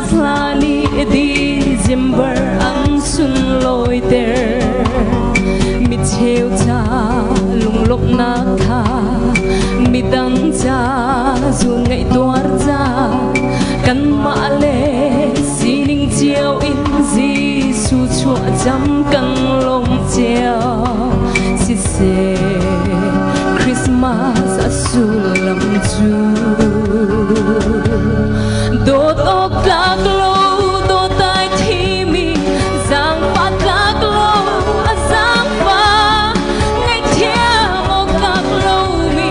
Christmas lani December ang sun loi ter mi cheu cha lung lok na kha mi dang cha zu ngai tuar cha kan ma le sining chiao in Giêsu chua chăm kan long chiao si se Christmas asulam chu đốt ốc lạc lâu đốt tai thi mi giang phát lạc lâu giang pha ngày thia một lạc lâu mi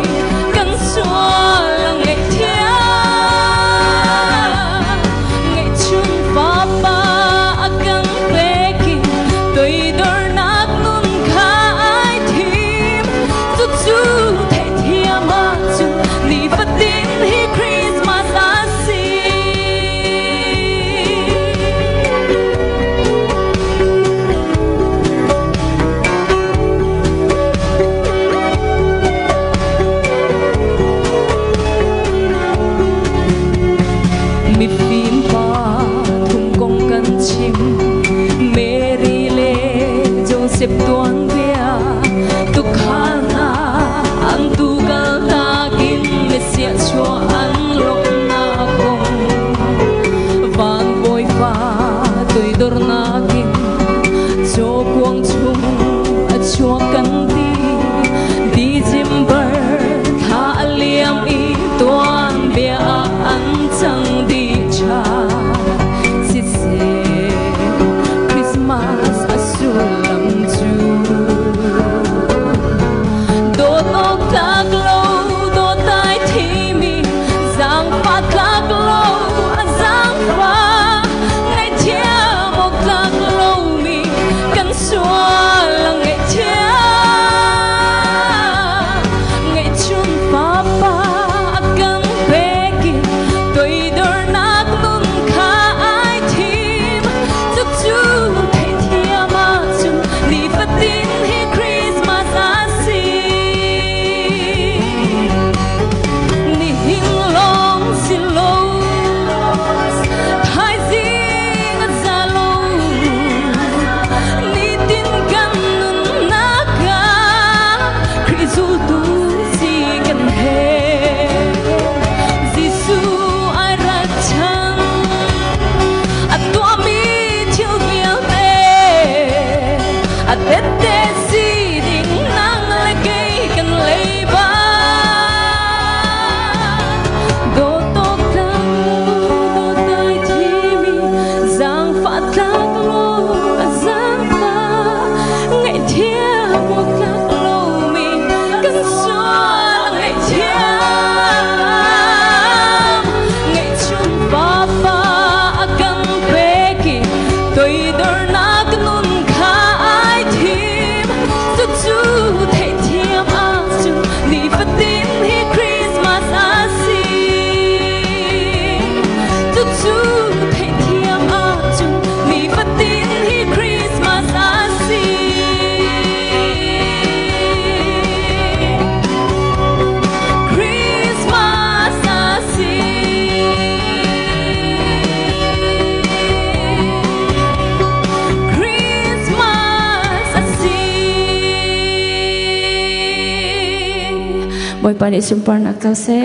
cần xóa là ngày thia ngày chung pha ba cần về kỳ tôi đôi nát nun khai thìm chút chút thể thia mà chung đi phát tin hi Christmas mi phim pa thung công căn chim Mary le Joseph tuan via tu khana ang tu gal ta kin Mesia chua an lok na kong van boy fa tôi dor na kin cho quang chung a chua kan ti December tha liam i tuan bia an chang di cha si se Christmas asulam chu do tok tak lo do tai thi mi giang phát tak lo giang pha ngày thia một tak lo mi kan xóa là ngày thia ngày chun pha pa kan về kỳ tôi đôi nát nun khai thìm chút chút thấy thia mà chung đi phát tin hi Christmas asi ni hing long si lo thái ding za lo ni tin kan nun na ka Christu tu si kan he Giêsu ai ra chăng a tua mi chiều viếng tê a tết tê si ding nang le cây kan lấy ba do tok tang do tai thi mi giang phát tak lo giang pha ngày thia một tak lo mi kan xóa ngày thia ngày chung pa pa kan về kỳ tôi đôi nát nun khai thìm chút chút thấy thiam a chung đi phát tin hi Christmas asi chút chút thấy thiam a chung đi phát tin hi Christmas asi Christmas asi Christmas asi boy pani sumpar nak tau se